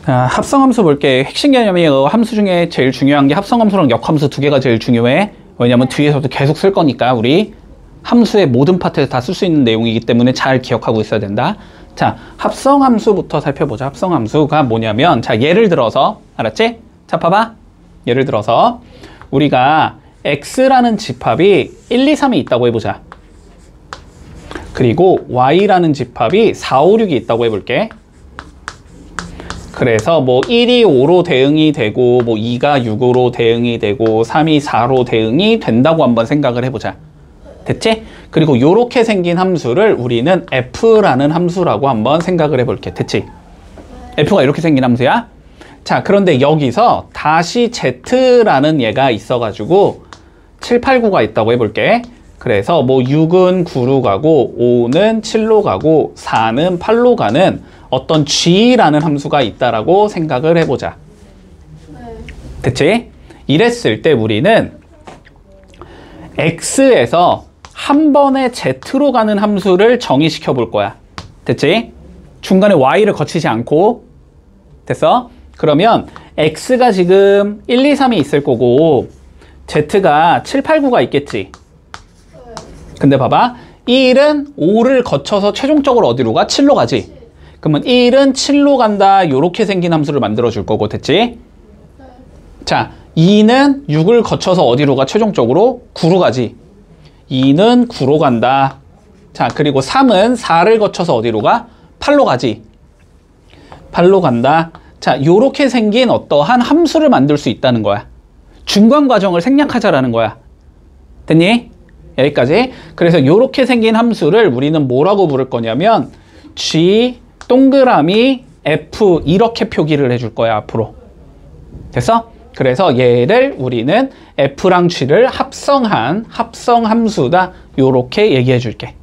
자, 합성함수 볼게. 핵심 개념이 함수 중에 제일 중요한 게 합성함수랑 역함수 두 개가 제일 중요해. 왜냐면 뒤에서도 계속 쓸 거니까 우리 함수의 모든 파트에서 다 쓸 수 있는 내용이기 때문에 잘 기억하고 있어야 된다. 자, 합성함수부터 살펴보자. 합성함수가 뭐냐면, 자, 예를 들어서, 알았지? 자, 봐봐. 예를 들어서 우리가 x라는 집합이 1, 2, 3이 있다고 해보자. 그리고 y라는 집합이 4, 5, 6이 있다고 해볼게. 그래서 뭐 1이 5로 대응이 되고 뭐 2가 6으로 대응이 되고 3이 4로 대응이 된다고 한번 생각을 해보자. 됐지? 그리고 요렇게 생긴 함수를 우리는 f라는 함수라고 한번 생각을 해볼게. 됐지? f가 이렇게 생긴 함수야. 자, 그런데 여기서 다시 z라는 얘가 있어가지고 7, 8, 9가 있다고 해볼게. 그래서 뭐 6은 9로 가고 5는 7로 가고 4는 8로 가는 어떤 g라는 함수가 있다라고 생각을 해보자. 됐지? 이랬을 때 우리는 x에서 한 번에 z로 가는 함수를 정의시켜 볼 거야. 됐지? 중간에 y를 거치지 않고. 됐어? 그러면 x가 지금 1, 2, 3이 있을 거고 z가 7, 8, 9가 있겠지. 근데 봐봐. 1은 5를 거쳐서 최종적으로 어디로 가? 7로 가지. 그러면 1은 7로 간다. 요렇게 생긴 함수를 만들어 줄 거고. 됐지? 자, 2는 6을 거쳐서 어디로 가? 최종적으로 9로 가지. 2는 9로 간다. 자, 그리고 3은 4를 거쳐서 어디로 가? 8로 가지. 8로 간다. 자, 요렇게 생긴 어떠한 함수를 만들 수 있다는 거야. 중간 과정을 생략하자라는 거야. 됐니? 여기까지. 그래서 요렇게 생긴 함수를 우리는 뭐라고 부를 거냐면 g 동그라미 f 이렇게 표기를 해줄 거야, 앞으로. 됐어? 그래서 얘를 우리는 f랑 g를 합성한 합성 함수다. 요렇게 얘기해 줄게.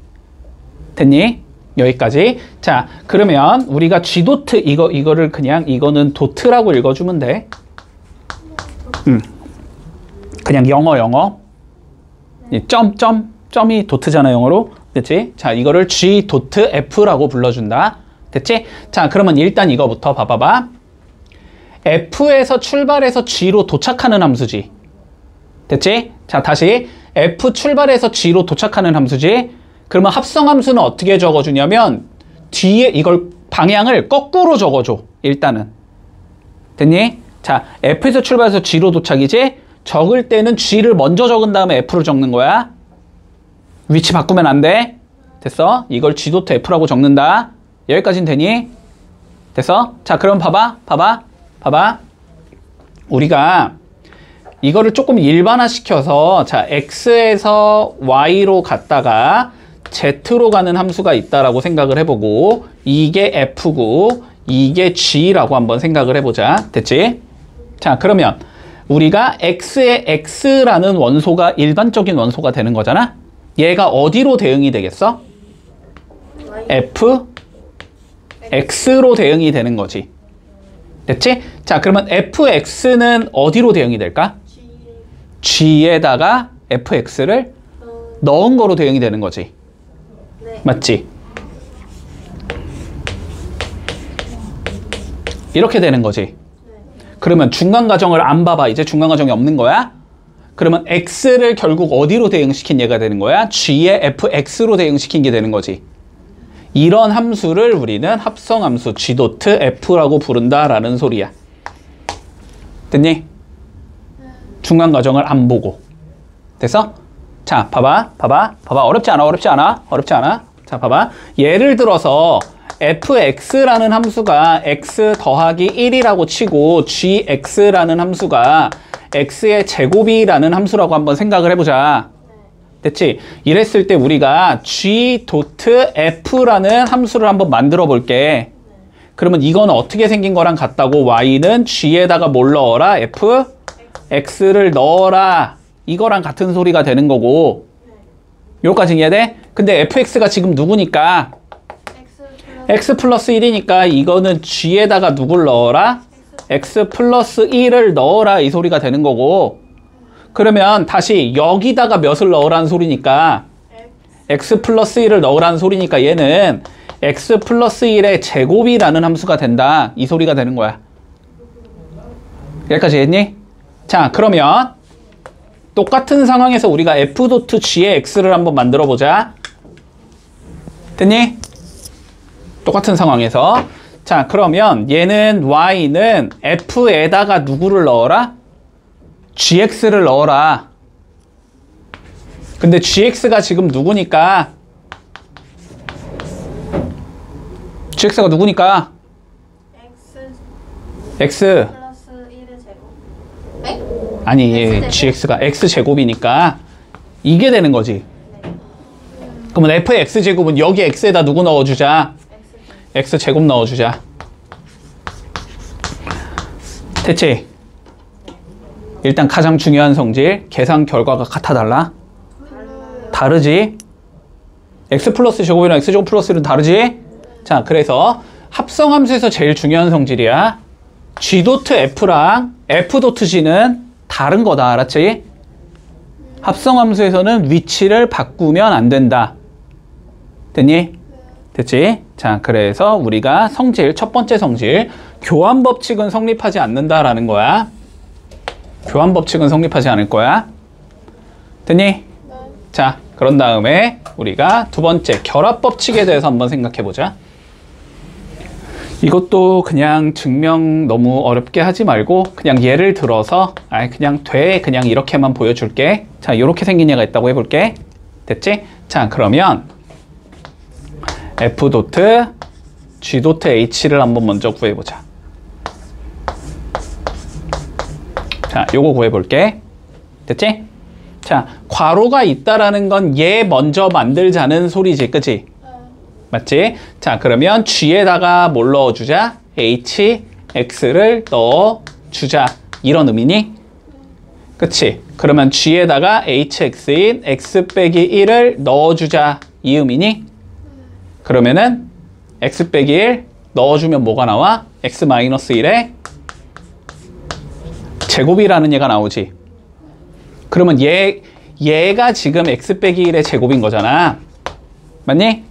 됐니? 여기까지. 자, 그러면 우리가 g 도트 이거를 그냥 이거는 도트라고 읽어주면 돼. 그냥 영어. 이 점이 도트잖아, 영어로. 됐지? 자, 이거를 g 도트 f라고 불러준다. 됐지? 자, 그러면 일단 이거부터 봐봐봐. f에서 출발해서 g로 도착하는 함수지. 됐지? 자, 다시 f 출발해서 g로 도착하는 함수지. 그러면 합성함수는 어떻게 적어주냐면 뒤에 이걸 방향을 거꾸로 적어줘. 일단은. 됐니? 자, f에서 출발해서 g로 도착이지. 적을 때는 g를 먼저 적은 다음에 f를 적는 거야. 위치 바꾸면 안 돼. 됐어? 이걸 g 도트 f라고 적는다. 여기까지는 되니? 됐어? 자, 그럼 봐봐. 우리가 이거를 조금 일반화시켜서, 자, x에서 y로 갔다가 z로 가는 함수가 있다라고 생각을 해보고, 이게 f고 이게 g라고 한번 생각을 해보자. 됐지? 자, 그러면 우리가 x에 x라는 원소가 일반적인 원소가 되는 거잖아. 얘가 어디로 대응이 되겠어? f x로 대응이 되는 거지. 됐지? 자, 그러면 fx는 어디로 대응이 될까? g에다가 fx를 넣은 거로 대응이 되는 거지. 네. 맞지? 이렇게 되는 거지. 네. 그러면 중간 과정을 안 봐봐. 이제 중간 과정이 없는 거야. 그러면 x를 결국 어디로 대응시킨 얘가 되는 거야? g의 fx로 대응시킨 게 되는 거지. 이런 함수를 우리는 합성함수 g 도트 f라고 부른다라는 소리야. 됐니? 중간 과정을 안 보고. 됐어? 자, 봐봐. 어렵지 않아. 자, 봐봐. 예를 들어서 fx라는 함수가 x 더하기 1이라고 치고 gx라는 함수가 x의 제곱이라는 함수라고 한번 생각을 해보자. 됐지? 이랬을 때 우리가 g 도트 f라는 함수를 한번 만들어 볼게. 그러면 이건 어떻게 생긴 거랑 같다고? y는 g에다가 뭘 넣어라? x를 넣어라. 이거랑 같은 소리가 되는 거고. 여기까지 이해돼? 근데 fx가 지금 누구니까? x 플러스 1이니까 이거는 g에다가 누굴 넣어라? x 플러스 1을 넣어라. 이 소리가 되는 거고. 그러면 다시 여기다가 몇을 넣으라는 소리니까 x 플러스 1을 넣으라는 소리니까 얘는 x 플러스 1의 제곱이라는 함수가 된다. 이 소리가 되는 거야. 여기까지 했니? 자, 그러면 똑같은 상황에서 우리가 f.g의 x를 한번 만들어 보자. 됐니? 똑같은 상황에서. 자, 그러면 얘는 y는 f에다가 누구를 넣어라? gx를 넣어라. 근데 gx가 지금 누구니까? gx가 누구니까? x 플러스 1의 제곱. 네? 아니, gx가 x제곱이니까 이게 되는 거지. 그러면 f의 x제곱은 여기 x에다 누구 넣어주자? x제곱 넣어주자. 됐지? 일단 가장 중요한 성질, 계산 결과가 같아 달라? 다르지? x 플러스 제곱이랑 x제곱 플러스 1은 다르지? 자, 그래서 합성함수에서 제일 중요한 성질이야. g.f랑 f.g는 다른 거다. 알았지? 합성함수에서는 위치를 바꾸면 안 된다. 됐니? 됐지? 자, 그래서 우리가 성질, 첫 번째 성질, 교환법칙은 성립하지 않는다라는 거야. 교환법칙은 성립하지 않을 거야. 됐니? 네. 자, 그런 다음에 우리가 두 번째 결합법칙에 대해서 한번 생각해 보자. 이것도 그냥 증명 너무 어렵게 하지 말고 그냥 예를 들어서 그냥 그냥 이렇게만 보여줄게. 자, 이렇게 생긴 얘가 있다고 해볼게. 됐지? 자, 그러면 f.g.h를 한번 먼저 구해보자. 자, 요거 구해볼게. 됐지? 자, 괄호가 있다라는 건 얘 먼저 만들자는 소리지, 그치? 맞지? 자, 그러면 g에다가 뭘 넣어주자? hx를 넣어주자. 이런 의미니? 그치? 그러면 g에다가 hx인 x 빼기 1을 넣어주자. 이 의미니? 그러면은 x 빼기 1 넣어주면 뭐가 나와? x 마이너스 1에 제곱이라는 얘가 나오지. 그러면 얘가 지금 x 빼기 1의 제곱인 거잖아. 맞니?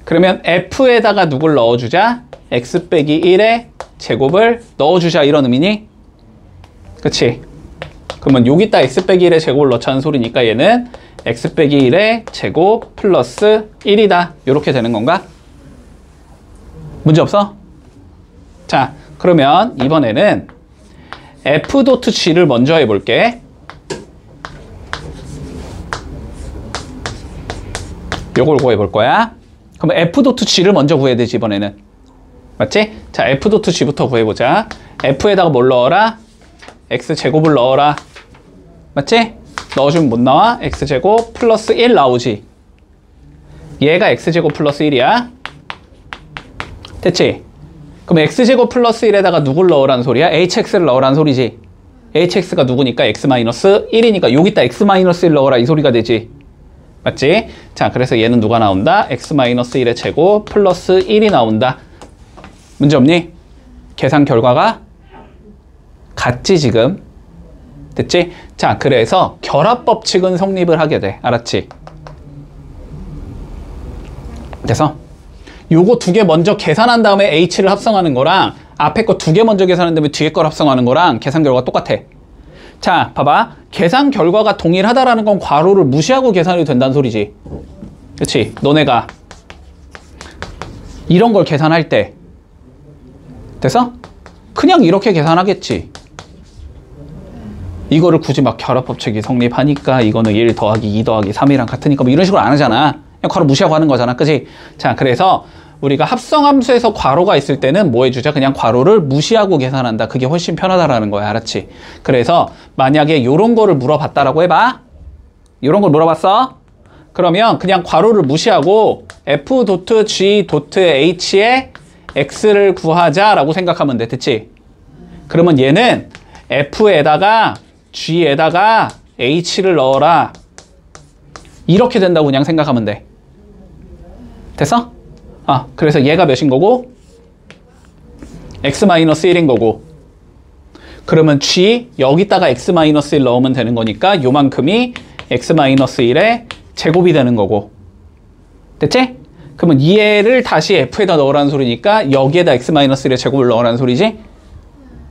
그러면 f에다가 누굴 넣어주자? x 빼기 1의 제곱을 넣어주자. 이런 의미니? 그치? 그러면 여기다 x 빼기 1의 제곱을 넣자는 소리니까 얘는 x 빼기 1의 제곱 플러스 1이다. 이렇게 되는 건가? 문제 없어? 자, 그러면 이번에는 f.g를 먼저 해볼게. 요걸 구해볼 거야. 그럼 f.g를 먼저 구해야 되지, 이번에는. 맞지? 자, f.g부터 구해보자. f에다가 뭘 넣어라? x제곱을 넣어라. 맞지? 넣어주면 못 나와? x제곱 플러스 1 나오지. 얘가 x제곱 플러스 1이야. 됐지? 그럼 x제곱 플러스 1에다가 누굴 넣으라는 소리야? hx를 넣으라는 소리지. hx가 누구니까? x-1이니까 여기다 x-1 넣어라. 이 소리가 되지. 맞지? 자, 그래서 얘는 누가 나온다? x-1의 제곱 플러스 1이 나온다. 문제 없니? 계산 결과가 같지, 지금? 됐지? 자, 그래서 결합법칙은 성립을 하게 돼. 알았지? 그래서 요거 두 개 먼저 계산한 다음에 h를 합성하는 거랑 앞에 거 두 개 먼저 계산한 다음에 뒤에 걸 합성하는 거랑 계산 결과가 똑같아. 자, 봐봐. 계산 결과가 동일하다라는 건 괄호를 무시하고 계산이 된다는 소리지. 그치? 너네가 이런 걸 계산할 때 됐어? 그냥 이렇게 계산하겠지. 이거를 굳이 막 결합법칙이 성립하니까 이거는 1 더하기 2 더하기 3이랑 같으니까 뭐 이런 식으로 안 하잖아. 그냥 괄호 무시하고 하는 거잖아. 그치? 자, 그래서 우리가 합성함수에서 괄호가 있을 때는 뭐 해주자? 그냥 괄호를 무시하고 계산한다. 그게 훨씬 편하다라는 거야. 알았지? 그래서 만약에 요런 거를 물어봤다라고 해봐. 요런 걸 물어봤어? 그러면 그냥 괄호를 무시하고 f.g.h에 x를 구하자라고 생각하면 돼. 됐지? 그러면 얘는 f에다가 g에다가 h를 넣어라. 이렇게 된다고 그냥 생각하면 돼. 됐어? 아, 그래서 얘가 몇인 거고? x-1인 거고. 그러면 g 여기다가 x-1 넣으면 되는 거니까 요만큼이 x-1의 제곱이 되는 거고. 됐지? 그러면 얘를 다시 f에다 넣으라는 소리니까 여기에다 x-1의 제곱을 넣으라는 소리지?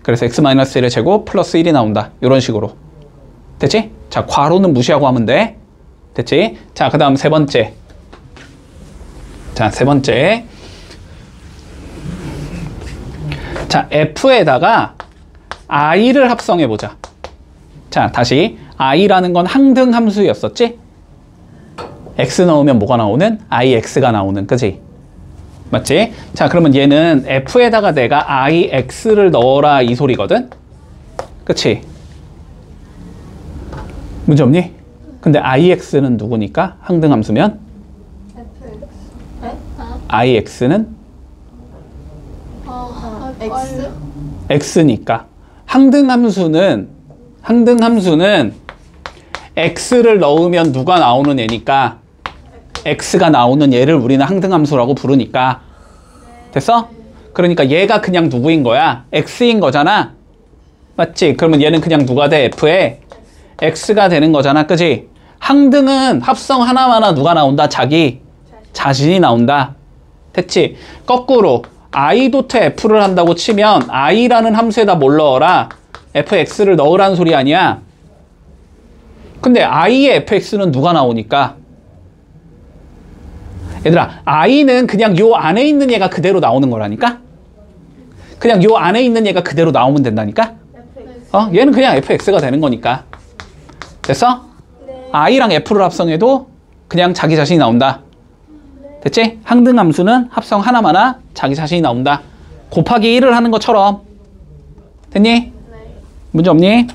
그래서 x-1의 제곱 플러스 1이 나온다. 이런 식으로. 됐지? 자, 괄호는 무시하고 하면 돼. 됐지? 자, 그 다음 세 번째. 자, 세 번째. 자, f에다가 i를 합성해보자. 자, 다시. i라는 건 항등 함수였었지? x 넣으면 뭐가 나오는? ix가 나오는, 그지? 맞지? 자, 그러면 얘는 f에다가 내가 ix를 넣어라 이 소리거든? 그치? 문제 없니? 근데 ix는 누구니까? 항등 함수면? FX. 네? ix는? X? x니까. 항등 함수는 x를 넣으면 누가 나오는 애니까 x가 나오는 얘를 우리는 항등 함수라고 부르니까. 됐어? 그러니까 얘가 그냥 누구인 거야? x인 거잖아. 맞지? 그러면 얘는 그냥 누가 돼? f에 x가 되는 거잖아. 그지? 항등은 합성 하나마나 누가 나온다? 자기 자신이 나온다. 됐지? 거꾸로 i.f를 한다고 치면 i라는 함수에다 뭘 넣어라? fx를 넣으라는 소리 아니야? 근데 i의 fx는 누가 나오니까? 얘들아, i는 그냥 요 안에 있는 얘가 그대로 나오는 거라니까? 그냥 요 안에 있는 얘가 그대로 나오면 된다니까? 얘는 그냥 fx가 되는 거니까. 됐어? 네. i랑 f를 합성해도 그냥 자기 자신이 나온다. 됐지? 항등 함수는 합성 하나마나 자기 자신이 나온다. 곱하기 1을 하는 것처럼. 됐니? 네. 문제 없니?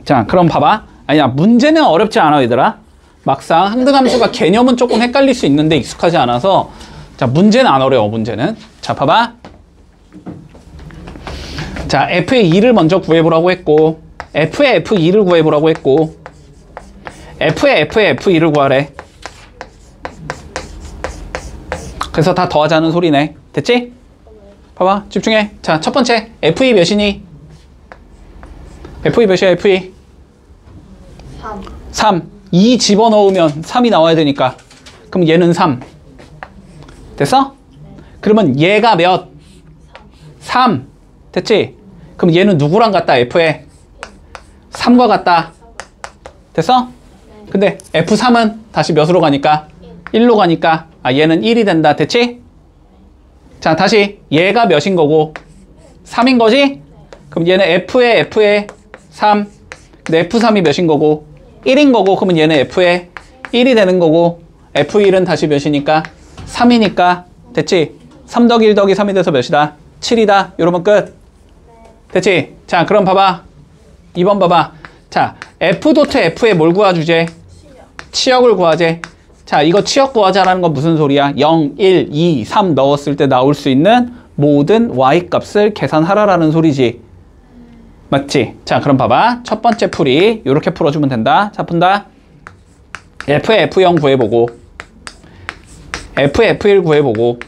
자, 그럼 봐봐. 아니야, 문제는 어렵지 않아, 얘들아. 막상 항등 함수가 개념은 조금 헷갈릴 수 있는데 익숙하지 않아서. 자, 문제는 안 어려워, 문제는. 자, 봐봐. 자, f의 2를 먼저 구해보라고 했고, f의 f2를 구해보라고 했고, f의 f2를 구하래. 그래서 다 더하자는 소리네. 됐지? 봐봐, 집중해. 자, 첫 번째, f2 몇이니? f2 몇이야, f2? 3. 3. 2 집어넣으면 3이 나와야 되니까. 그럼 얘는 3. 됐어? 그러면 얘가 몇? 3. 됐지? 그럼 얘는 누구랑 같다, f에? 3과 같다. 됐어? 근데 f3은 다시 몇으로 가니까? 1로 가니까 얘는 1이 된다. 됐지? 자, 다시 얘가 몇인 거고 3인 거지? 그럼 얘는 f의 3. 근데 f3이 몇인 거고 1인 거고, 그러면 얘는 f의 1이 되는 거고, f1은 다시 몇이니까? 3이니까. 됐지? 3 더하기 1 더하기 3이 돼서 몇이다? 7이다. 이러면 끝. 됐지? 자, 그럼 봐봐. 2번 봐봐. 자, f.f에 뭘 구하주제? 치역을 구하제. 자, 이거 치역 구하자라는 건 무슨 소리야? 0, 1, 2, 3 넣었을 때 나올 수 있는 모든 y 값을 계산하라라는 소리지. 맞지? 자, 그럼 봐봐. 첫 번째 풀이 이렇게 풀어주면 된다. 자, 푼다. f의 f0 구해보고, f의 f1 구해보고,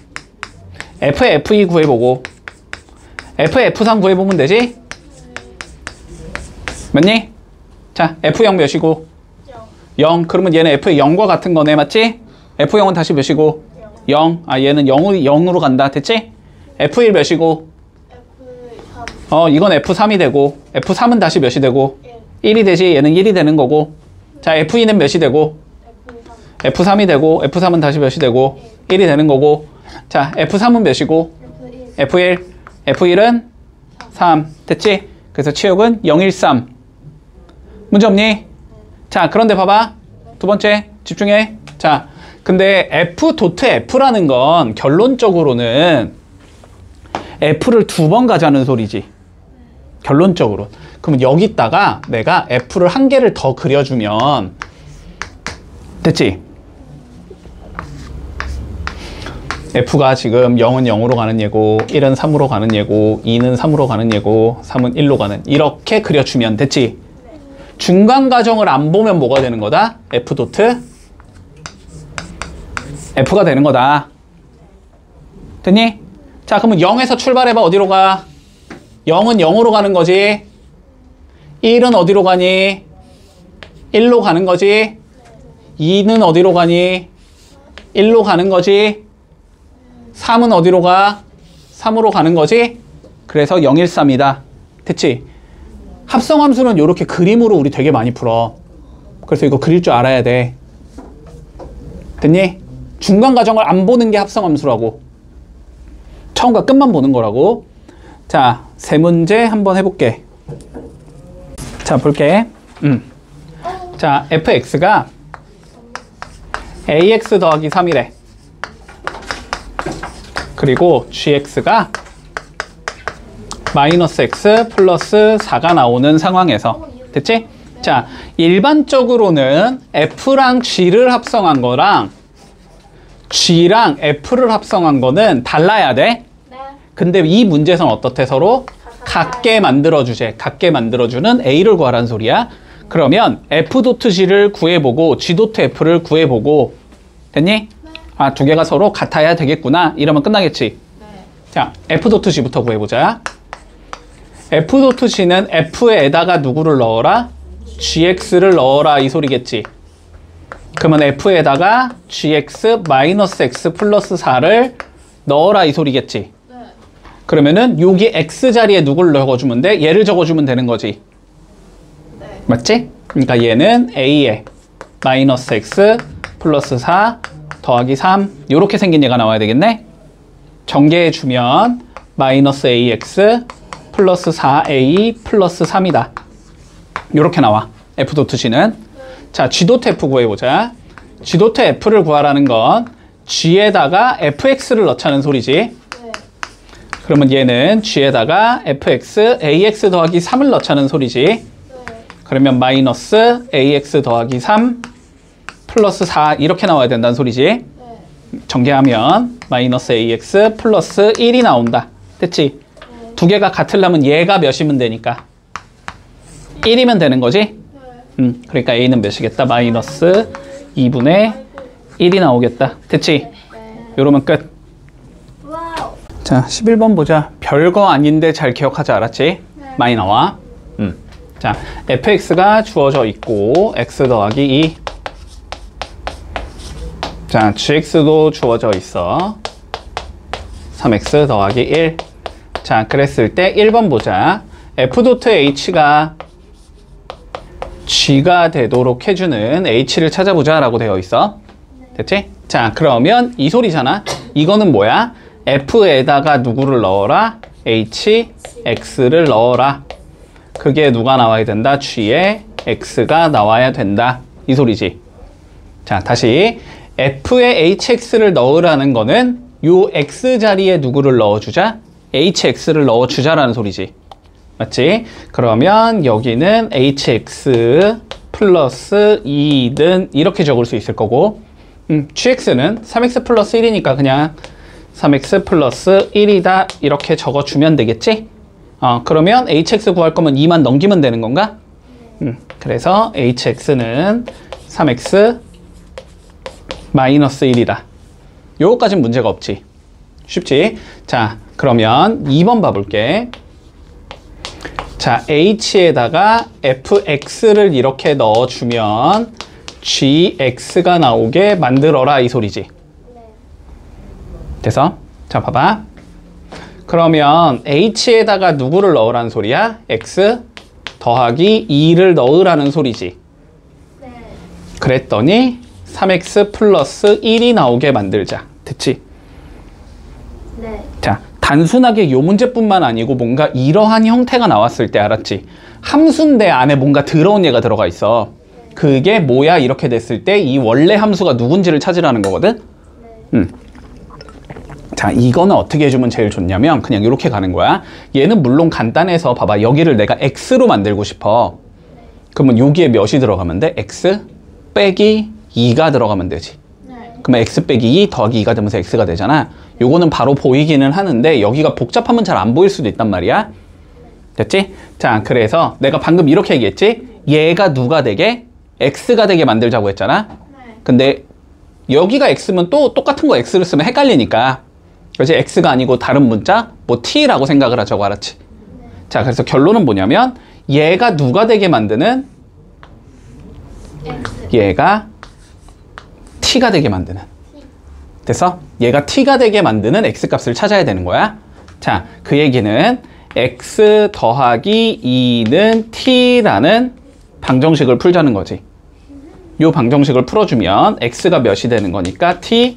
f의 f2 구해보고, f의 f3 구해보면 되지? 맞니? 자, f0 몇이고? 0. 그러면 얘는 f의 0과 같은 거네. 맞지? f0은 다시 몇이고? 0. 얘는 0으로 간다. 됐지? f1 몇이고? 이건 f3이 되고, f3은 다시 몇이 되고? 1이 되지. 얘는 1이 되는 거고. 자, f2는 몇이 되고? f3이 되고, f3은 다시 몇이 되고? 1이 되는 거고. 자, f3은 몇이고? f1. f1은 3. 됐지? 그래서 치역은 0, 1, 3. 문제 없니? 자, 그런데 봐봐. 두 번째, 집중해. 자, 근데 f.f라는 건 결론적으로는 f를 2번 가자는 소리지. 결론적으로. 그러면 여기다가 내가 f를 한 개를 더 그려주면 됐지? f가 지금 0은 0으로 가는 얘고, 1은 3으로 가는 얘고, 2는 3으로 가는 얘고, 3은 1로 가는, 이렇게 그려주면 됐지? 중간 과정을 안 보면 뭐가 되는 거다? f가 되는 거다. 됐니? 자, 그러면 0에서 출발해봐. 어디로 가? 0은 0으로 가는 거지. 1은 어디로 가니? 1로 가는 거지. 2는 어디로 가니? 1로 가는 거지. 3은 어디로 가? 3으로 가는 거지. 그래서 0, 1, 3이다. 됐지? 합성함수는 이렇게 그림으로 우리 되게 많이 풀어. 그래서 이거 그릴 줄 알아야 돼. 됐니? 중간 과정을 안 보는 게 합성함수라고. 처음과 끝만 보는 거라고. 자, 세 문제 한번 해볼게. 자, 볼게. 자, fx가 ax 더하기 3이래. 그리고 gx가 마이너스 x 플러스 4가 나오는 상황에서. 됐지? 자, 일반적으로는 f랑 g를 합성한 거랑 g랑 f를 합성한 거는 달라야 돼. 네. 근데 이 문제에서는 어떻대 서로? 같게 만들어주제. 같게 만들어주는 a를 구하라는 소리야. 그러면 f.g를 구해보고 g.f를 구해보고. 됐니? 아, 두 개가 서로 같아야 되겠구나. 이러면 끝나겠지. 네. 자, f.g부터 구해보자. f.g는 f에다가 누구를 넣어라? gx를 넣어라 이 소리겠지. 그러면 f에다가 gx 마이너스 x 플러스 4를 넣어라 이 소리겠지. 네. 그러면은 여기 x 자리에 누구를 적어주면 돼? 얘를 적어주면 되는 거지. 네. 맞지? 그러니까 얘는 a에 마이너스 x 플러스 4 더하기 3 이렇게 생긴 얘가 나와야 되겠네. 전개해주면 마이너스 ax 플러스 4a 플러스 3이다. 이렇게 나와. f.g는. 자, g.f 구해보자. g.f를 구하라는 건 g에다가 fx를 넣자는 소리지. 네. 그러면 얘는 g에다가 fx ax 더하기 3을 넣자는 소리지. 네. 그러면 마이너스 ax 더하기 3 플러스 4 이렇게 나와야 된다는 소리지. 네. 전개하면 마이너스 ax 플러스 1이 나온다. 됐지? 두 개가 같으려면 얘가 몇이면 되니까 1이면 되는 거지? 그러니까 a는 몇이겠다? 마이너스 2분의 1이 나오겠다. 됐지? 이러면 끝. 와우. 자, 11번 보자. 별거 아닌데 잘 기억하지 알았지? 많이 나와. 자, fx가 주어져 있고 x 더하기 2. 자, gx도 주어져 있어. 3x 더하기 1. 자, 그랬을 때 1번 보자. f.h가 g가 되도록 해주는 h를 찾아보자 라고 되어 있어. 됐지? 자, 그러면 이 소리잖아. 이거는 뭐야? f에다가 누구를 넣어라? hx를 넣어라. 그게 누가 나와야 된다? g에 x가 나와야 된다. 이 소리지. 자, 다시 f에 hx를 넣으라는 거는 요 x 자리에 누구를 넣어주자? hx를 넣어주자라는 소리지. 맞지? 그러면 여기는 hx 플러스 2는 이렇게 적을 수 있을 거고 gx는 3x 플러스 1이니까 그냥 3x 플러스 1이다 이렇게 적어주면 되겠지? 그러면 hx 구할 거면 2만 넘기면 되는 건가? 그래서 hx는 3x 마이너스 1이다. 요거까진 문제가 없지. 쉽지? 자, 그러면 2번 봐볼게. 자, h에다가 fx를 이렇게 넣어주면 gx가 나오게 만들어라 이 소리지. 돼서? 자, 봐봐. 그러면 h에다가 누구를 넣으라는 소리야? x 더하기 2를 넣으라는 소리지. 네. 그랬더니 3x 플러스 1이 나오게 만들자. 됐지? 네. 자, 단순하게 요 문제뿐만 아니고 뭔가 이러한 형태가 나왔을 때 알았지? 함수인데 안에 뭔가 들어온 얘가 들어가 있어. 그게 뭐야? 이렇게 됐을 때 이 원래 함수가 누군지를 찾으라는 거거든? 자, 이거는 어떻게 해주면 제일 좋냐면 그냥 이렇게 가는 거야. 얘는 물론 간단해서 봐봐. 여기를 내가 x로 만들고 싶어. 그러면 여기에 몇이 들어가면 돼? x 빼기 2가 들어가면 되지. 네. 그러면 x 빼기 2 더하기 2가 되면서 x가 되잖아. 요거는 바로 보이기는 하는데 여기가 복잡하면 잘 안 보일 수도 있단 말이야. 됐지? 자, 그래서 내가 방금 이렇게 얘기했지? 얘가 누가 되게? x가 되게 만들자고 했잖아. 네. 근데 여기가 x면 또 똑같은 거 x를 쓰면 헷갈리니까 그렇지? x가 아니고 다른 문자 뭐 t라고 생각을 하자고. 알았지? 자, 그래서 결론은 뭐냐면 얘가 누가 되게 만드는? X. 얘가 t가 되게 만드는. 됐어? 얘가 t가 되게 만드는 x값을 찾아야 되는 거야. 자, 그 얘기는 x 더하기 2는 t라는 방정식을 풀자는 거지. 요 방정식을 풀어주면 x가 몇이 되는 거니까 t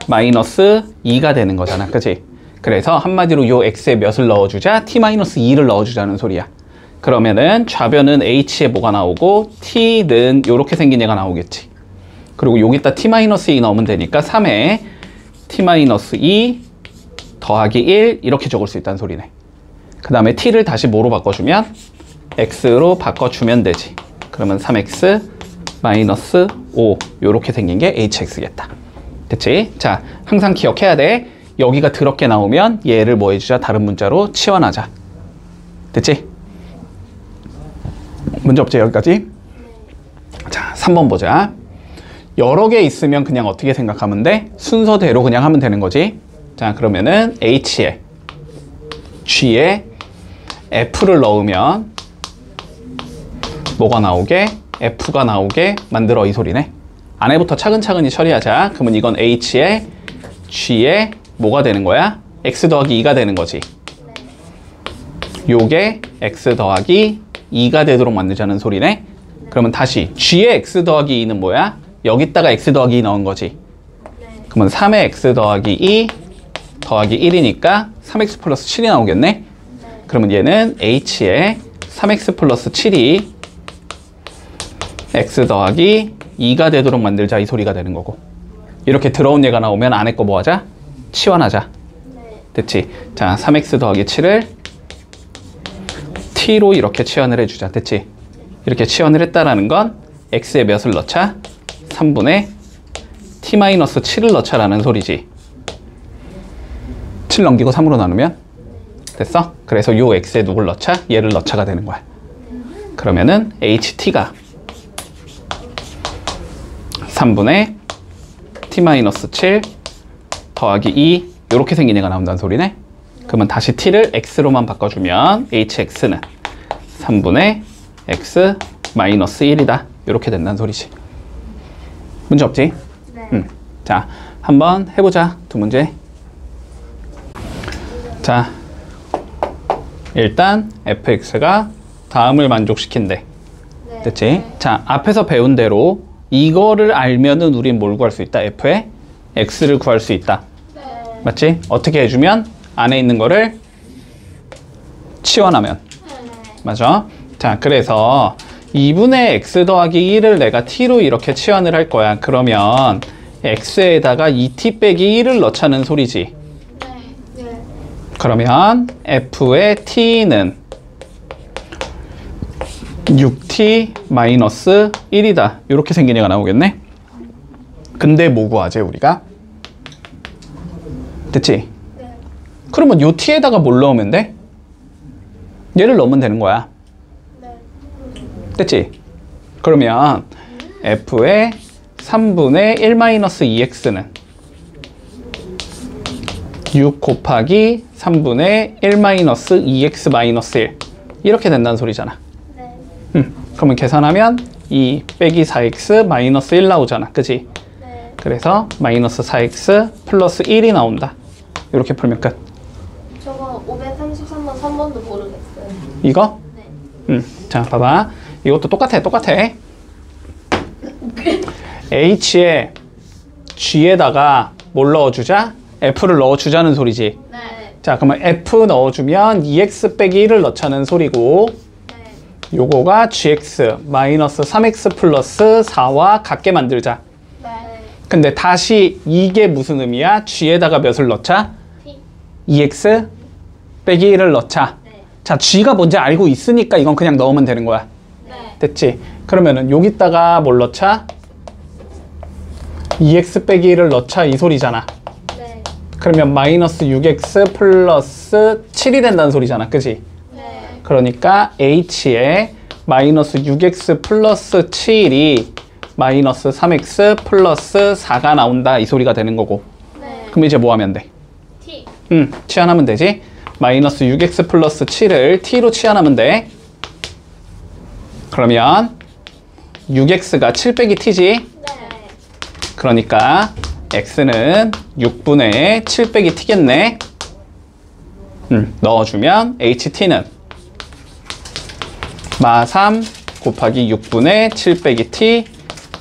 마이너스 2가 되는 거잖아. 그치? 그래서 한마디로 요 x에 몇을 넣어주자? t 마이너스 2를 넣어주자는 소리야. 그러면은 좌변은 h에 뭐가 나오고 t는 요렇게 생긴 얘가 나오겠지. 그리고 여기다 t 마이너스 2 넣으면 되니까 3에 t 마이너스 2 더하기 1 이렇게 적을 수 있다는 소리네. 그 다음에 t를 다시 뭐로 바꿔주면? x로 바꿔주면 되지. 그러면 3x 마이너스 5 요렇게 생긴 게 hx겠다. 됐지? 자, 항상 기억해야 돼. 여기가 더럽게 나오면 얘를 뭐 해주자? 다른 문자로 치환하자. 됐지? 문제 없지? 여기까지? 자, 3번 보자. 여러 개 있으면 그냥 어떻게 생각하면 돼? 순서대로 그냥 하면 되는 거지. 자, 그러면은 h에 g에 f를 넣으면 뭐가 나오게? f가 나오게 만들어 이 소리네. 안에부터 차근차근히 처리하자. 그러면 이건 h에 g에 뭐가 되는 거야? x 더하기 2가 되는 거지. 요게 x 더하기 2가 되도록 만들자는 소리네. 그러면 다시 g의 x 더하기 2는 뭐야? 여기다가 x 더하기 2 넣은 거지. 그러면 3의 x 더하기 2 더하기 1이니까 3x 플러스 7이 나오겠네. 그러면 얘는 h에 3x 플러스 7이 x 더하기 2가 되도록 만들자 이 소리가 되는 거고. 이렇게 들어온 얘가 나오면 안에 거 뭐 하자? 치환하자. 됐지? 자, 3x 더하기 7을 t로 이렇게 치환을 해주자. 됐지? 이렇게 치환을 했다라는 건 x에 몇을 넣자? 3분의 t-7을 넣자라는 소리지. 7 넘기고 3으로 나누면 됐어? 그래서 요 x에 누굴 넣자? 얘를 넣자가 되는 거야. 그러면은 ht가 3분의 t-7 더하기 2 이렇게 생긴 애가 나온다는 소리네. 그러면 다시 t를 x로만 바꿔주면 hx는 3분의 x 마이너스 1이다. 이렇게 된다는 소리지. 문제 없지? 네. 자, 한번 해보자. 두 문제. 자, 일단 fx가 다음을 만족시킨대. 네. 됐지? 자, 앞에서 배운 대로 이거를 알면은 우린 뭘 구할 수 있다? f의 x를 구할 수 있다. 네. 맞지? 어떻게 해주면? 안에 있는 거를 치환하면. 맞아? 자, 그래서 2분의 x 더하기 1을 내가 t로 이렇게 치환을 할 거야. 그러면 x에다가 2t 빼기 1을 넣자는 소리지. 네. 그러면 f의 t는 6t 마이너스 1이다. 이렇게 생긴 애가 나오겠네. 근데 뭐 구하지 우리가? 됐지? 네. 그러면 요 t에다가 뭘 넣으면 돼? 얘를 넣으면 되는 거야. 네. 됐지? 그러면 f의 3분의 1-2x는 6 곱하기 3분의 1-2x-1 이렇게 된다는 소리잖아. 네. 그러면 계산하면 2 빼기 4x 마이너스 1 나오잖아. 그치? 네. 그래서 마이너스 4x 플러스 1이 나온다. 이렇게 풀면 끝. 저거 533번 3번도 모르겠어요. 이거? 네. 자, 봐봐. 이것도 똑같아. h에 g에다가 뭘 넣어주자? f를 넣어주자는 소리지. 네. 자, 그러면 f 넣어주면 2x 빼기 1을 넣자는 소리고, 네. 요거가 gx 마이너스 3x 플러스 4와 같게 만들자. 네. 근데 다시 이게 무슨 의미야? g에다가 몇을 넣자? T. 2x 빼기 1을 넣자. 네. 자, g가 뭔지 알고 있으니까 이건 그냥 넣으면 되는 거야. 네. 됐지? 그러면은 여기다가 뭘 넣자? 2x 빼기 1을 넣자 이 소리잖아. 네. 그러면 마이너스 6x 플러스 7이 된다는 소리잖아. 그지? 네. 그러니까 h에 마이너스 6x 플러스 7이 마이너스 3x 플러스 4가 나온다 이 소리가 되는 거고. 네. 그럼 이제 뭐 하면 돼? T. 치환하면 되지. 마이너스 6x 플러스 7을 t로 치환하면 돼. 그러면 6x가 7 빼기 t지. 네. 그러니까 x는 6분의 7 빼기 t겠네. 넣어주면 ht는 마3 곱하기 6분의 7 빼기 t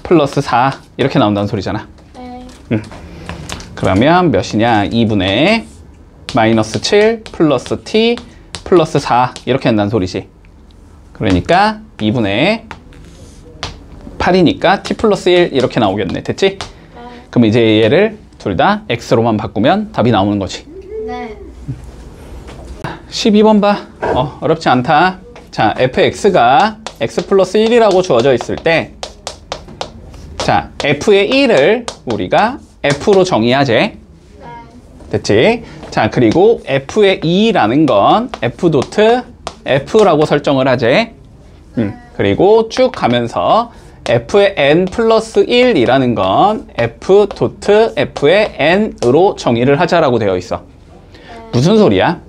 플러스 4 이렇게 나온다는 소리잖아. 네. 그러면 몇이냐? 2분의 마이너스 7 플러스 t 플러스 4 이렇게 한다는 소리지. 그러니까 2분의 8이니까 t 플러스 1 이렇게 나오겠네. 됐지? 네. 그럼 이제 얘를 둘 다 x로만 바꾸면 답이 나오는 거지. 네. 12번 봐. 어렵지 않다. 자, fx가 x 플러스 1이라고 주어져 있을 때, 자, f의 1을 우리가 f로 정의하지. 네. 됐지? 자, 그리고 f의 2라는 건 f 도트 f라고 설정을 하지. 그리고 쭉 가면서 f의 n 플러스 1이라는 건 f 도트 f의 n으로 정의를 하자라고 되어 있어. 무슨 소리야?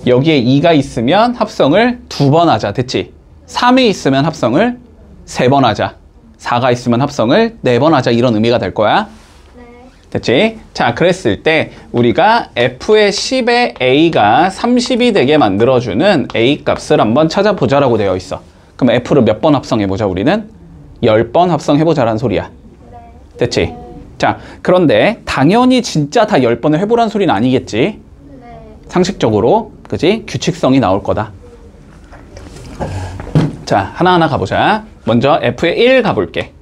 여기에 2가 있으면 합성을 2번 하자. 됐지? 3이 있으면 합성을 3번 하자. 4가 있으면 합성을 4번 하자. 이런 의미가 될 거야. 네. 됐지? 자, 그랬을 때 우리가 f의 10에 a가 30이 되게 만들어주는 a 값을 한번 찾아보자라고 되어 있어. 그럼 f를 몇 번 합성해보자 우리는? 10번 합성해보자라는 소리야. 네. 됐지? 자, 그런데 당연히 진짜 다 10번을 해보란 소리는 아니겠지? 네. 상식적으로, 그지? 규칙성이 나올 거다. 자, 하나하나 가보자. 먼저 f의 1 가볼게.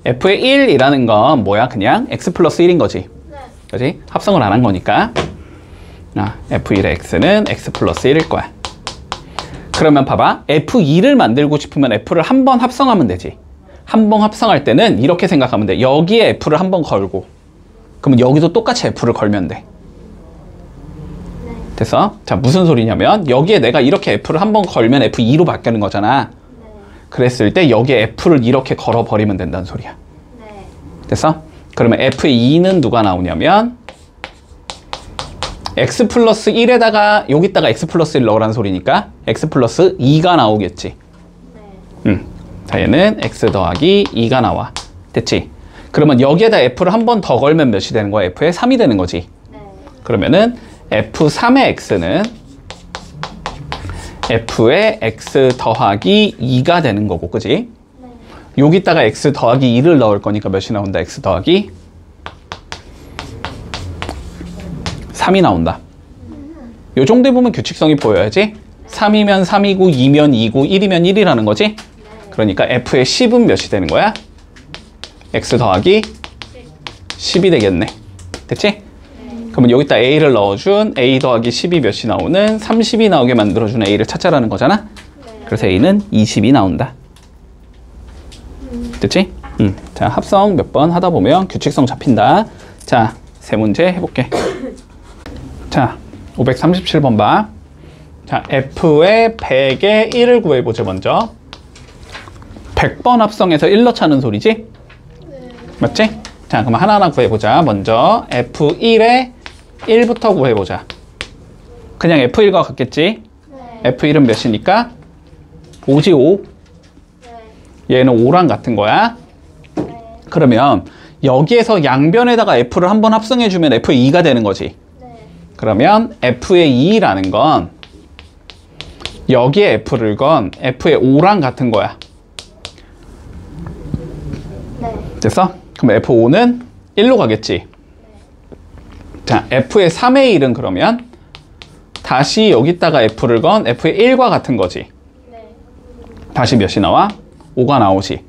f의 1이라는 건 뭐야? 그냥 x 플러스 1인 거지. 네. 그지? 합성을 안 한 거니까. f1의 x는 x 플러스 1일 거야. 그러면 봐봐. f2를 만들고 싶으면 f를 한 번 합성하면 되지. 한 번 합성할 때는 이렇게 생각하면 돼. 여기에 f를 한 번 걸고, 그러면 여기도 똑같이 f를 걸면 돼. 됐어? 자, 무슨 소리냐면 여기에 내가 이렇게 f를 한 번 걸면 f2로 바뀌는 거잖아. 네. 그랬을 때 여기에 f를 이렇게 걸어버리면 된다는 소리야. 네. 됐어? 그러면 f2는 누가 나오냐면 x 플러스 1에다가 여기다가 x 플러스 1 넣으라는 소리니까 x 플러스 2가 나오겠지. 네. 자, 얘는 x 더하기 2가 나와. 됐지? 그러면 여기에다 f를 한 번 더 걸면 몇이 되는 거야? f의 3이 되는 거지. 네. 그러면은 f3의 x는 f의 x 더하기 2가 되는 거고, 그지? 네. 여기다가 x 더하기 2를 넣을 거니까 몇이 나온다? x 더하기 3이 나온다. 요 정도에 보면 규칙성이 보여야지. 3이면 3이고 2면 2고 1이면 1이라는 거지. 그러니까 f의 10은 몇이 되는 거야? x 더하기 10이 되겠네. 됐지? 그러면 여기다 a를 넣어준 a 더하기 10이 몇이 나오는 30이 나오게 만들어준 a를 찾자라는 거잖아. 그래서 a는 20이 나온다. 됐지? 자, 합성 몇 번 하다 보면 규칙성 잡힌다. 자, 세 문제 해볼게. 자, 537번 봐. 자, f의 100의 1을 구해보자. 먼저 100번 합성해서 1 넣자는 소리지? 맞지? 자, 그럼 하나하나 구해보자. 먼저 F1의 1부터 구해보자. 그냥 F1과 같겠지? 네. F1은 몇이니까? 5지 5. 네. 얘는 5랑 같은 거야. 네. 그러면 여기에서 양변에다가 F를 한번 합성해주면 F2가 되는 거지. 네. 그러면 F의 2라는 건 여기에 F를 건 F의 5랑 같은 거야. 네. 됐어? 그럼 F5는 1로 가겠지. 자, F의 3의 1은 그러면 다시 여기다가 F를 건 F의 1과 같은 거지. 네. 다시 몇이 나와? 5가 나오지.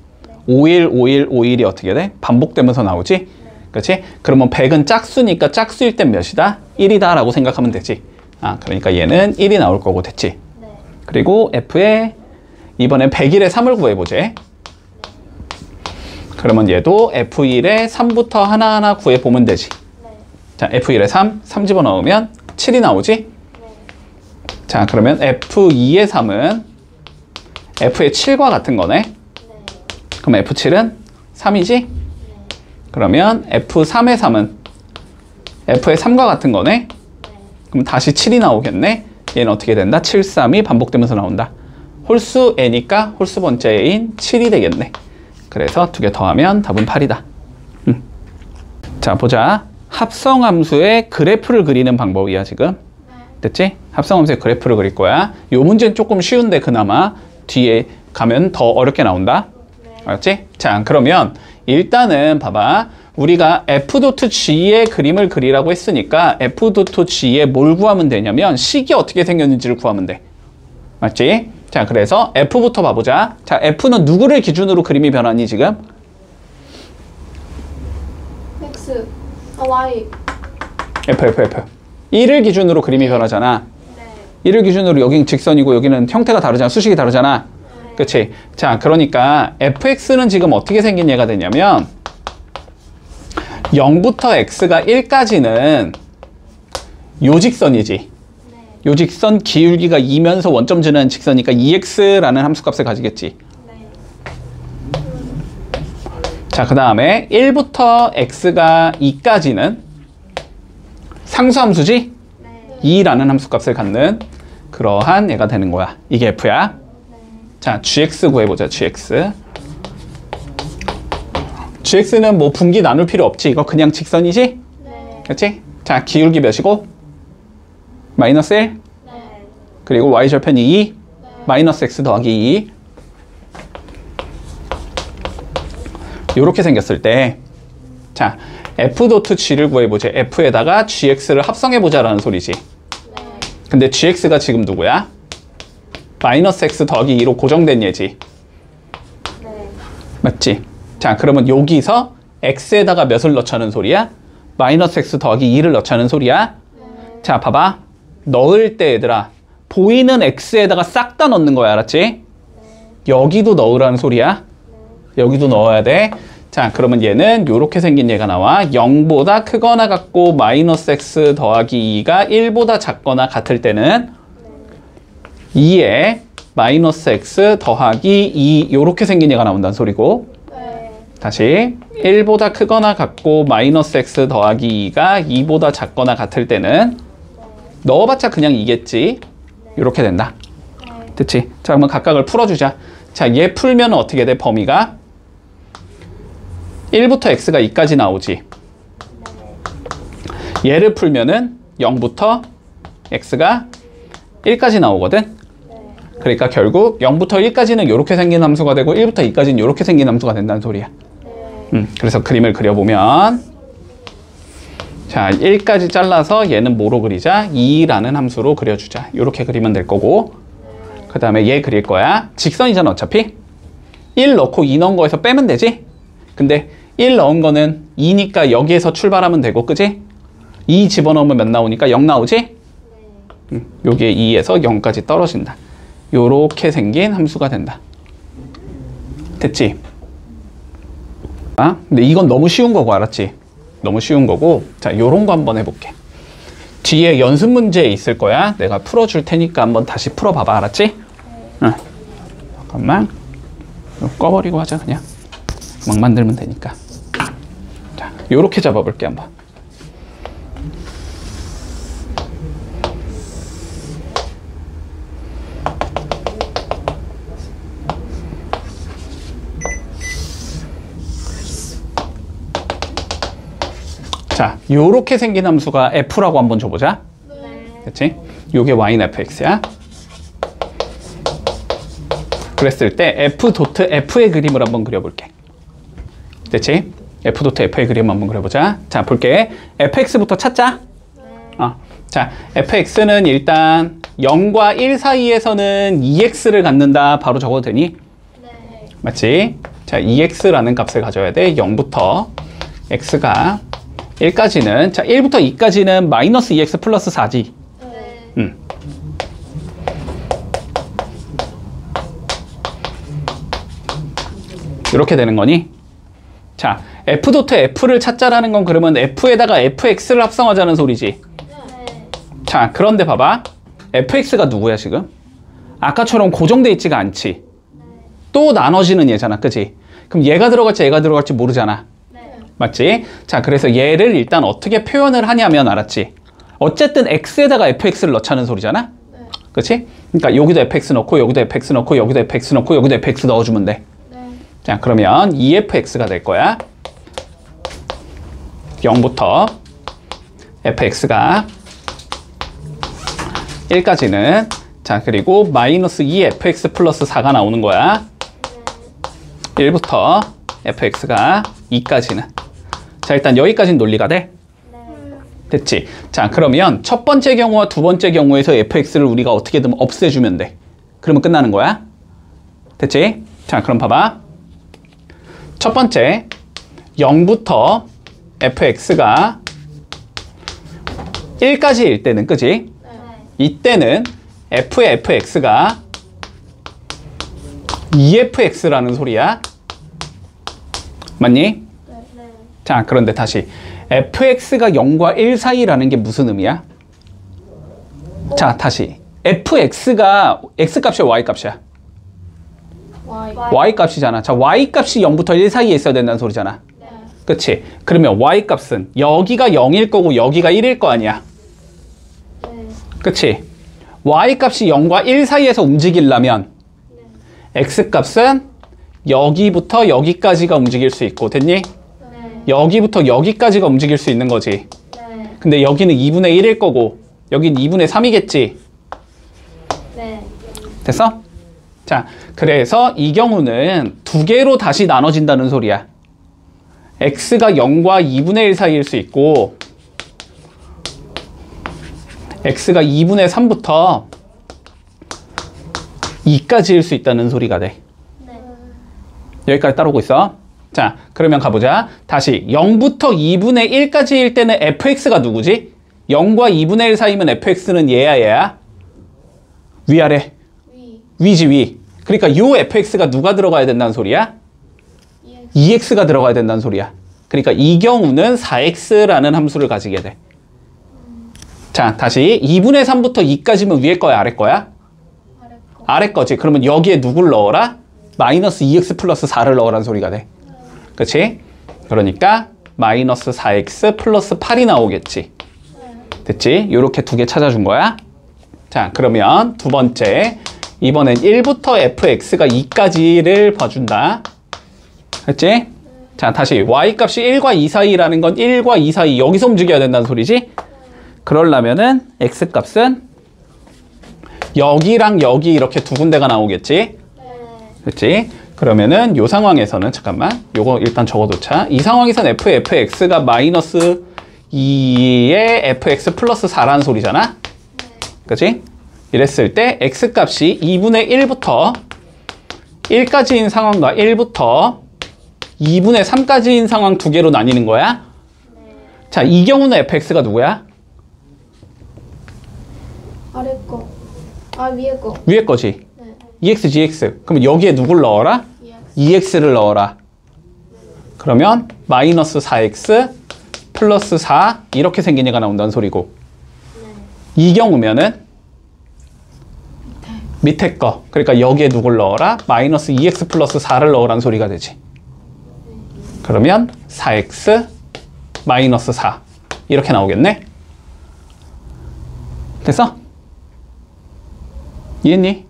5일, 5일, 5일이 어떻게 돼? 반복되면서 나오지? 그렇지? 그러면 100은 짝수니까 짝수일 땐 몇이다? 1이다 라고 생각하면 되지. 그러니까 얘는 1이 나올 거고 됐지. 네. 그리고 F의 이번엔 101의 3을 구해보지. 그러면 얘도 F1의 3부터 하나하나 구해보면 되지. 네. 자, F1의 3, 3 집어넣으면 7이 나오지? 네. 자, 그러면 F2의 3은 F의 7과 같은 거네. 네. 그럼 F7은 3이지? 네. 그러면 F3의 3은 F의 3과 같은 거네. 네. 그럼 다시 7이 나오겠네. 얘는 어떻게 된다? 7, 3이 반복되면서 나온다. 홀수 n이니까 홀수 번째인 7이 되겠네. 그래서 두 개 더하면 답은 8이다. 자, 자, 보자. 합성함수의 그래프를 그리는 방법이야, 지금. 됐지? 합성함수의 그래프를 그릴 거야. 요 문제는 조금 쉬운데 그나마 뒤에 가면 더 어렵게 나온다. 알았지? 자, 그러면 일단은 봐봐. 우리가 f.g의 그림을 그리라고 했으니까 f.g에 뭘 구하면 되냐면 식이 어떻게 생겼는지를 구하면 돼. 맞지? 자, 그래서 f부터 봐보자. 자, f는 누구를 기준으로 그림이 변하니 지금? X. Y. F. 1을 기준으로 그림이 변하잖아. 네. 1을 기준으로 여긴 직선이고 여기는 형태가 다르잖아. 수식이 다르잖아. 그치? 자, 그러니까 fx는 지금 어떻게 생긴 얘가 되냐면 0부터 x가 1까지는 요 직선이지. 네. 요 직선 기울기가 2면서 원점 지나는 직선이니까 2x라는 함수값을 가지겠지. 네. 자, 그 다음에 1부터 x가 2까지는 상수함수지? 네. 2라는 함수값을 갖는 그러한 애가 되는 거야. 이게 f야. 자, gx 구해보자. gx는 뭐 분기 나눌 필요 없지. 이거 그냥 직선이지? 네. 그렇지? 자, 기울기 몇이고? 마이너스 1. 네. 그리고 y절편이 2. 마이너스 x 더하기 2. 요렇게 생겼을 때, 자, f.g를 구해보자. f에다가 gx를 합성해보자라는 소리지. 네. 근데 gx가 지금 누구야? 마이너스 x 더하기 2로 고정된 얘지. 네. 맞지? 자, 그러면 여기서 x에다가 몇을 넣자는 소리야? 마이너스 x 더하기 2를 넣자는 소리야? 네. 자, 봐봐. 넣을 때 얘들아, 보이는 x에다가 싹 다 넣는 거야. 알았지? 여기도 넣으라는 소리야. 여기도 넣어야 돼. 자, 그러면 얘는 이렇게 생긴 얘가 나와. 0보다 크거나 같고 마이너스 x 더하기 2가 1보다 작거나 같을 때는 2에 마이너스 x 더하기 2 이렇게 생긴 얘가 나온다는 소리고, 네. 다시 1보다 크거나 같고 마이너스 x 더하기 2가 2보다 작거나 같을 때는 넣어봤자 그냥 2겠지. 이렇게 된다. 됐지? 자, 그러면 각각을 풀어주자. 자, 얘 풀면 어떻게 돼? 범위가 1부터 x가 2까지 나오지. 얘를 풀면은 0부터 x가 1까지 나오거든. 그러니까 결국 0부터 1까지는 이렇게 생긴 함수가 되고 1부터 2까지는 이렇게 생긴 함수가 된다는 소리야. 그래서 그림을 그려보면, 자, 1까지 잘라서 얘는 뭐로 그리자? 2라는 함수로 그려주자. 이렇게 그리면 될 거고, 그 다음에 얘 그릴 거야. 직선이잖아 어차피. 1 넣고 2 넣은 거에서 빼면 되지? 근데 1 넣은 거는 2니까 여기에서 출발하면 되고, 그지? 2 집어넣으면 몇 나오니까 0 나오지? 여기에 2에서 0까지 떨어진다. 요렇게 생긴 함수가 된다. 됐지? 아? 근데 이건 너무 쉬운 거고, 알았지? 너무 쉬운 거고. 자, 요런 거 한번 해볼게. 뒤에 연습 문제 있을 거야. 내가 풀어줄 테니까 한번 다시 풀어봐봐. 알았지? 응. 잠깐만. 이거 꺼버리고 하자, 그냥. 막 만들면 되니까. 자, 요렇게 잡아볼게, 한번. 자, 요렇게 생긴 함수가 f라고 한번 줘보자. 네. 그치? 요게 y는 fx야. 그랬을 때 f.f의 그림을 한번 그려볼게. 됐지? f.f의 그림 한번 그려보자. 자, 볼게. fx부터 찾자. 자, fx는 일단 0과 1 사이에서는 2x를 갖는다. 바로 적어도 되니? 네. 맞지? 자, 2x라는 값을 가져야 돼. 0부터 x가 1까지는, 자, 1부터 2까지는 마이너스 2x 플러스 4지. 네. 이렇게 되는 거니? 자, f.f를 찾자라는 건 그러면 f에다가 fx를 합성하자는 소리지. 네. 자, 그런데 봐봐. fx가 누구야, 지금? 아까처럼 고정돼 있지가 않지. 또 나눠지는 얘잖아, 그치? 그럼 얘가 들어갈지 모르잖아. 네. 맞지? 자, 그래서 얘를 일단 어떻게 표현을 하냐면, 알았지? 어쨌든 x에다가 fx를 넣자는 소리잖아? 네. 그치? 그러니까 여기도 fx 넣고, 여기도 fx 넣고, 여기도 fx 넣고, 여기도 fx 넣어주면 돼. 네. 자, 그러면 2fx가 될 거야. 0부터 fx가 1까지는 자 그리고 마이너스 2fx 플러스 4가 나오는 거야. 1부터 fx가 2까지는 자 일단 여기까지는 논리가 돼? 됐지? 자 그러면 첫 번째 경우와 두 번째 경우에서 fx를 우리가 어떻게든 없애주면 돼. 그러면 끝나는 거야. 됐지? 자 그럼 봐봐. 첫 번째 0부터 fx가 1까지일 때는 그지? 이때는 f의 fx가 2fx라는 소리야. 맞니? 자 그런데 다시 fx가 0과 1 사이라는 게 무슨 의미야? 자 다시 fx가 x값이야 y값이야? y값이잖아. 자 y값이 0부터 1 사이에 있어야 된다는 소리잖아. 그치? 그러면 y값은 여기가 0일 거고 여기가 1일 거 아니야. 그치? y값이 0과 1 사이에서 움직이려면 x값은 여기부터 여기까지가 움직일 수 있고 됐니? 여기부터 여기까지가 움직일 수 있는 거지. 근데 여기는 2분의 1일 거고 여긴 2분의 3이겠지. 됐어? 자, 그래서 이 경우는 두 개로 다시 나눠진다는 소리야. x가 0과 2분의 1 사이일 수 있고 x가 2분의 3부터 2까지일 수 있다는 소리가 돼. 여기까지 따라오고 있어. 자, 그러면 가보자. 다시 0부터 2분의 1까지일 때는 fx가 누구지? 0과 2분의 1 사이면 fx는 얘야 얘야? 위아래? 위지 위. 그러니까 요 fx가 누가 들어가야 된다는 소리야? 2x가 들어가야 된다는 소리야. 그러니까 이 경우는 4x라는 함수를 가지게 돼. 자, 다시 2분의 3부터 2까지면 위에 거야 아래 거야? 아래 거지. 그러면 여기에 누굴 넣어라? 마이너스 2x 플러스 4를 넣으라는 소리가 돼. 그치? 그러니까 마이너스 4x 플러스 8이 나오겠지. 됐지? 요렇게 두 개 찾아준 거야. 자, 그러면 두 번째 이번엔 1부터 fx가 2까지를 봐준다. 됐지? 자, 다시 y값이 1과 2 사이라는 건 1과 2 사이 여기서 움직여야 된다는 소리지? 그러려면은 x값은 여기랑 여기 이렇게 두 군데가 나오겠지? 그렇지? 그러면은 이 상황에서는 잠깐만 요거 일단 적어놓자. 이 상황에서는 fx가 마이너스 2의 fx 플러스 4라는 소리잖아? 그치? 이랬을 때 x값이 2분의 1부터 1까지인 상황과 1부터 2분의 3까지인 상황 두 개로 나뉘는 거야? 자, 이 경우는 fx가 누구야? 아래 거. 아, 위에 거. 위에 거지. 2x, gx. 그러면 여기에 누굴 넣어라? 2x를 넣어라. 그러면 마이너스 4x 플러스 4 이렇게 생긴 얘가 나온다는 소리고. 이 경우면은 밑에 거. 그러니까 여기에 누굴 넣어라? 마이너스 2x 플러스 4를 넣으라는 소리가 되지. 그러면 4x 마이너스 4 이렇게 나오겠네? 됐어? 이해했니?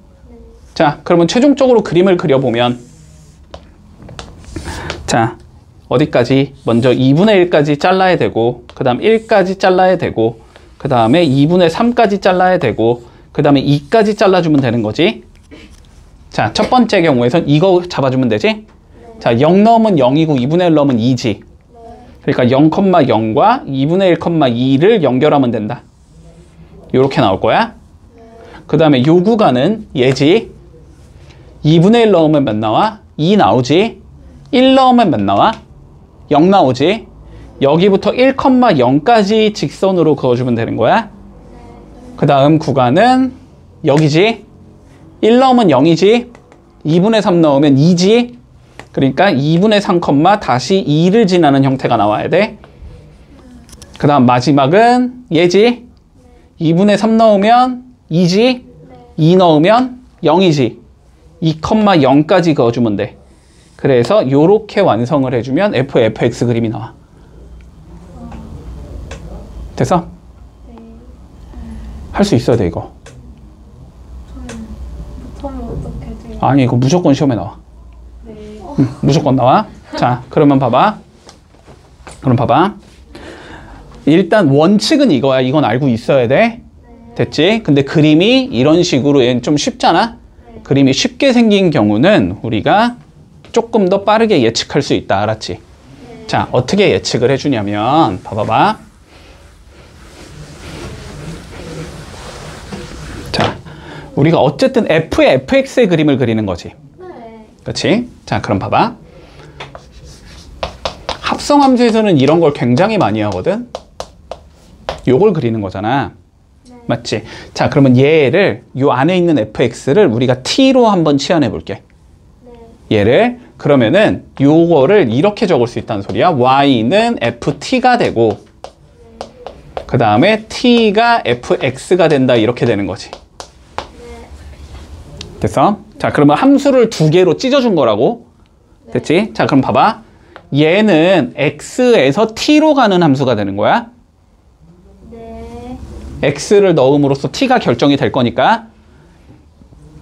자, 그러면 최종적으로 그림을 그려보면 자, 어디까지? 먼저 2분의 1까지 잘라야 되고 그 다음 1까지 잘라야 되고 그 다음에 2분의 3까지 잘라야 되고 그 다음에 2까지 잘라주면 되는 거지. 자, 첫 번째 경우에선 이거 잡아주면 되지. 자, 0 넣으면 0이고 2분의 1 넣으면 2지. 그러니까 0,0과 2분의 1,2를 연결하면 된다. 요렇게 나올 거야. 그 다음에 요 구간은 얘지. 2분의 1 넣으면 몇 나와? 2 나오지. 1 넣으면 몇 나와? 0 나오지. 여기부터 1,0까지 직선으로 그어주면 되는 거야. 그 다음 구간은 여기지. 1 넣으면 0이지. 2분의 3 넣으면 2지. 그러니까 2분의 3, 다시 2를 지나는 형태가 나와야 돼. 그 다음 마지막은 얘지. 2분의 3 넣으면 2지. 2 넣으면 0이지. 2,0까지 그어주면 돼. 그래서 요렇게 완성을 해주면 fx 그림이 나와. 됐어? 할 수 있어야 돼 이거. 못하면 어떻게 돼요? 아니 이거 무조건 시험에 나와. 무조건 나와. 자, 그러면 봐봐. 그럼 봐봐. 일단 원칙은 이거야. 이건 알고 있어야 돼. 됐지? 근데 그림이 이런 식으로 얘는 좀 쉽잖아? 그림이 쉽게 생긴 경우는 우리가 조금 더 빠르게 예측할 수 있다. 알았지? 자, 어떻게 예측을 해주냐면 봐봐봐. 자, 우리가 어쨌든 f의 fx의 그림을 그리는 거지. 네. 그렇지? 자, 그럼 봐봐. 합성함수에서는 이런 걸 굉장히 많이 하거든. 요걸 그리는 거잖아. 맞지? 자, 그러면 얘를 요 안에 있는 fx를 우리가 t로 한번 치환해 볼게. 얘를 그러면은 요거를 이렇게 적을 수 있다는 소리야. y는 ft가 되고 그 다음에 t가 fx가 된다. 이렇게 되는 거지. 됐어? 자, 그러면 함수를 두 개로 찢어준 거라고. 됐지? 자, 그럼 봐봐. 얘는 x에서 t로 가는 함수가 되는 거야. x를 넣음으로써 t가 결정이 될 거니까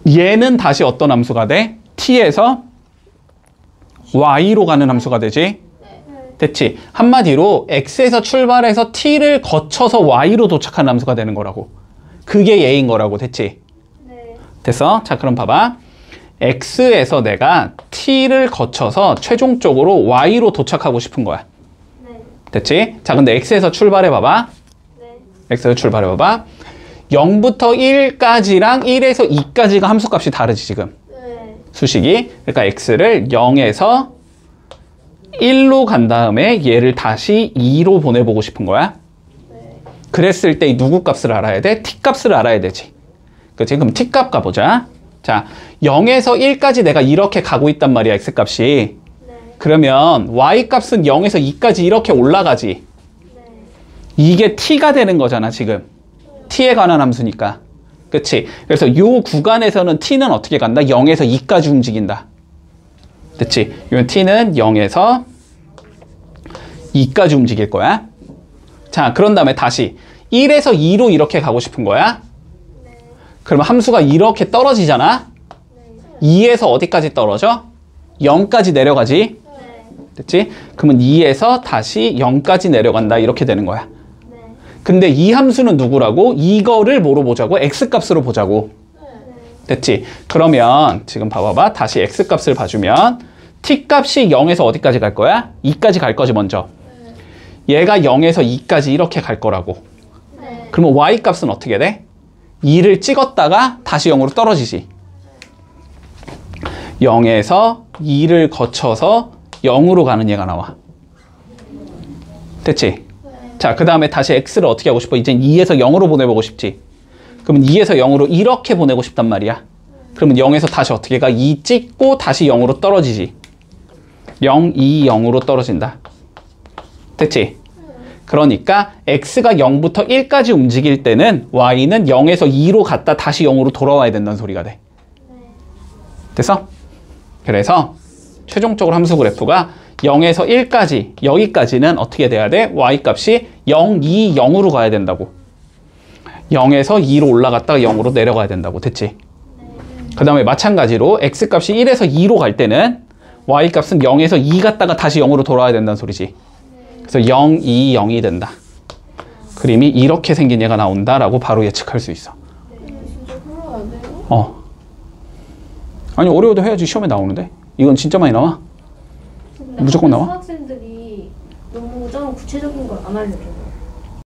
얘는 다시 어떤 함수가 돼? t에서 y로 가는 함수가 되지? 됐지? 한마디로 x에서 출발해서 t를 거쳐서 y로 도착하는 함수가 되는 거라고. 그게 얘인 거라고. 됐지? 됐어? 자, 그럼 봐봐. x에서 내가 t를 거쳐서 최종적으로 y로 도착하고 싶은 거야. 됐지? 자, 근데 x에서 출발해 봐봐. x에서 출발해 봐봐. 0부터 1까지랑 1에서 2까지가 함수값이 다르지 지금. 수식이. 그러니까 x를 0에서 1로 간 다음에 얘를 다시 2로 보내보고 싶은 거야. 그랬을 때 누구 값을 알아야 돼? t 값을 알아야 되지. 그치? 그럼 t 값 가보자. 자, 0에서 1까지 내가 이렇게 가고 있단 말이야, x 값이. 그러면 y 값은 0에서 2까지 이렇게 올라가지. 이게 t가 되는 거잖아, 지금. t에 관한 함수니까. 그치? 그래서 요 구간에서는 t는 어떻게 간다? 0에서 2까지 움직인다. 됐지? 요 t는 0에서 2까지 움직일 거야. 자, 그런 다음에 다시 1에서 2로 이렇게 가고 싶은 거야. 그러면 함수가 이렇게 떨어지잖아. 2에서 어디까지 떨어져? 0까지 내려가지. 됐지? 그러면 2에서 다시 0까지 내려간다. 이렇게 되는 거야. 근데 이 함수는 누구라고? 이거를 뭐로 보자고? x값으로 보자고. 됐지? 그러면 지금 봐봐봐. 다시 x값을 봐주면 t값이 0에서 어디까지 갈 거야? 2까지 갈 거지 먼저. 얘가 0에서 2까지 이렇게 갈 거라고. 그러면 y값은 어떻게 돼? 2를 찍었다가 다시 0으로 떨어지지. 0에서 2를 거쳐서 0으로 가는 얘가 나와. 됐지? 자, 그 다음에 다시 x를 어떻게 하고 싶어? 이젠 2에서 0으로 보내보고 싶지. 그러면 2에서 0으로 이렇게 보내고 싶단 말이야. 그러면 0에서 다시 어떻게 가? 2 찍고 다시 0으로 떨어지지. 0, 2, 0으로 떨어진다. 됐지? 그러니까 x가 0부터 1까지 움직일 때는 y는 0에서 2로 갔다 다시 0으로 돌아와야 된다는 소리가 돼. 됐어? 그래서 최종적으로 함수 그래프가 0에서 1까지, 여기까지는 어떻게 돼야 돼? y값이 0, 2, 0으로 가야 된다고. 0에서 2로 올라갔다가 0으로 내려가야 된다고. 됐지? 그 다음에 마찬가지로 x값이 1에서 2로 갈 때는 y값은 0에서 2 갔다가 다시 0으로 돌아와야 된다는 소리지. 그래서 0, 2, 0이 된다. 그림이 이렇게 생긴 얘가 나온다라고 바로 예측할 수 있어. 진짜 풀어야 돼요? 아니, 어려워도 해야지. 시험에 나오는데. 이건 진짜 많이 나와. 무조건 나와. 수학생들이 너무 좀 구체적인 걸 안 알려줘.